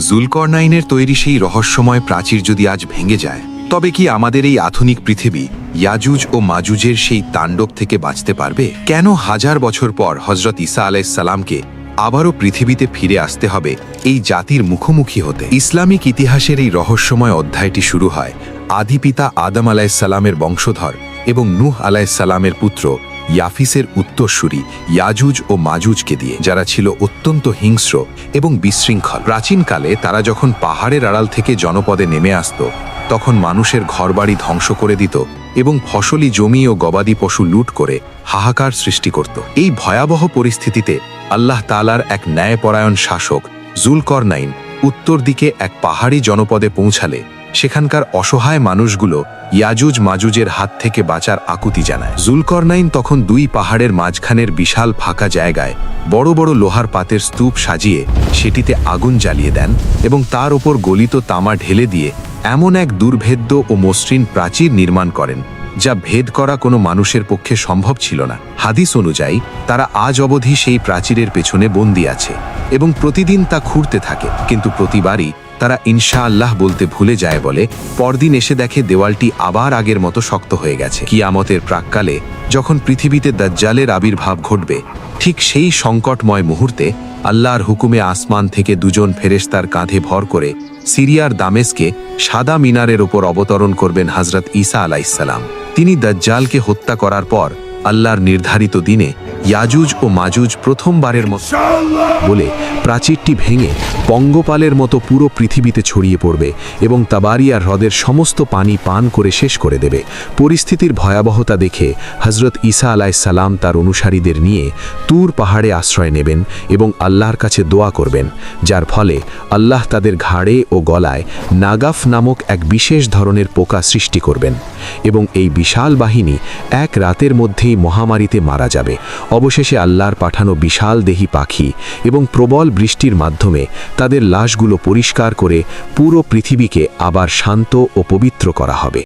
জুলকরনাইনের তৈরি সেই রহস্যময় প্রাচীর যদি আজ ভেঙে যায়, তবে কি আমাদের এই আধুনিক পৃথিবী ইয়াজুজ ও মাজুজের সেই তাণ্ডব থেকে বাঁচতে পারবে? কেন হাজার বছর পর হজরত ঈসা আলাইহিসসালামকে আবারও পৃথিবীতে ফিরে আসতে হবে এই জাতির মুখোমুখি হতে? ইসলামিক ইতিহাসের এই রহস্যময় অধ্যায়টি শুরু হয় আদিপিতা আদম আলাইহিসসালামের বংশধর এবং নূহ আলাইহিসসালামের পুত্র ইয়াফিসের উত্তরসূরি ইয়াজুজ ও মাজুজকে দিয়ে, যারা ছিল অত্যন্ত হিংস্র এবং বিশৃঙ্খল। প্রাচীনকালে তারা যখন পাহাড়ের আড়াল থেকে জনপদে নেমে আসত, তখন মানুষের ঘরবাড়ি ধ্বংস করে দিত এবং ফসলি জমি ও গবাদি পশু লুট করে হাহাকার সৃষ্টি করত। এই ভয়াবহ পরিস্থিতিতে আল্লাহ তাআলার এক ন্যায়পরায়ণ শাসক জুলকরনাইন উত্তর দিকে এক পাহাড়ি জনপদে পৌঁছালে সেখানকার অসহায় মানুষগুলো ইয়াজুজ মাজুজের হাত থেকে বাঁচার আকুতি জানায়। জুলকরনাইন তখন দুই পাহাড়ের মাঝখানের বিশাল ফাঁকা জায়গায় বড় বড় লোহার পাতের স্তূপ সাজিয়ে সেটিতে আগুন জ্বালিয়ে দেন এবং তার ওপর গলিত তামা ঢেলে দিয়ে এমন এক দুর্ভেদ্য ও মসৃণ প্রাচীর নির্মাণ করেন যা ভেদ করা কোনো মানুষের পক্ষে সম্ভব ছিল না। হাদিস অনুযায়ী তারা আজ অবধি সেই প্রাচীরের পেছনে বন্দী আছে এবং প্রতিদিন তা খুঁড়তে থাকে, কিন্তু প্রতিবারই তারা ইনশাআল্লাহ বলতে ভুলে যায় বলে পরদিন এসে দেখে দেওয়ালটি আবার আগের মতো শক্ত হয়ে গেছে। কিয়ামতের প্রাক্কালে যখন পৃথিবীতে দাজ্জালের আবির্ভাব ঘটবে, ঠিক সেই সংকটময় মুহূর্তে আল্লাহর হুকুমে আসমান থেকে দুজন ফেরেশতার কাঁধে ভর করে সিরিয়ার দামেস্কে সাদা মিনারের ওপর অবতরণ করবেন হজরত ঈসা আলাইহিসসালাম। তিনি দাজ্জালকে হত্যা করার পর আল্লাহর নির্ধারিত দিনে ইয়াজুজ ও মাজুজ প্রথমবারের মতো বলে প্রাচীরটি ভেঙে পঙ্গপালের মতো পুরো পৃথিবীতে ছড়িয়ে পড়বে এবং তাবারিয়ার হ্রদের সমস্ত পানি পান করে শেষ করে দেবে। পরিস্থিতির ভয়াবহতা দেখে হজরত ঈসা আলাইহিসসালাম তার অনুসারীদের নিয়ে তুর পাহাড়ে আশ্রয় নেবেন এবং আল্লাহর কাছে দোয়া করবেন, যার ফলে আল্লাহ তাদের ঘাড়ে ও গলায় নাগাফ নামক এক বিশেষ ধরনের পোকা সৃষ্টি করবেন এবং এই বিশাল বাহিনী এক রাতের মধ্যেই মহামারীতে মারা যাবে। অবশেষে আল্লাহর পাঠানো বিশাল দেহী পাখি এবং প্রবল বৃষ্টির মাধ্যমে তাদের লাশগুলো পরিষ্কার করে পুরো পৃথিবীকে আবার শান্ত ও পবিত্র করা হবে।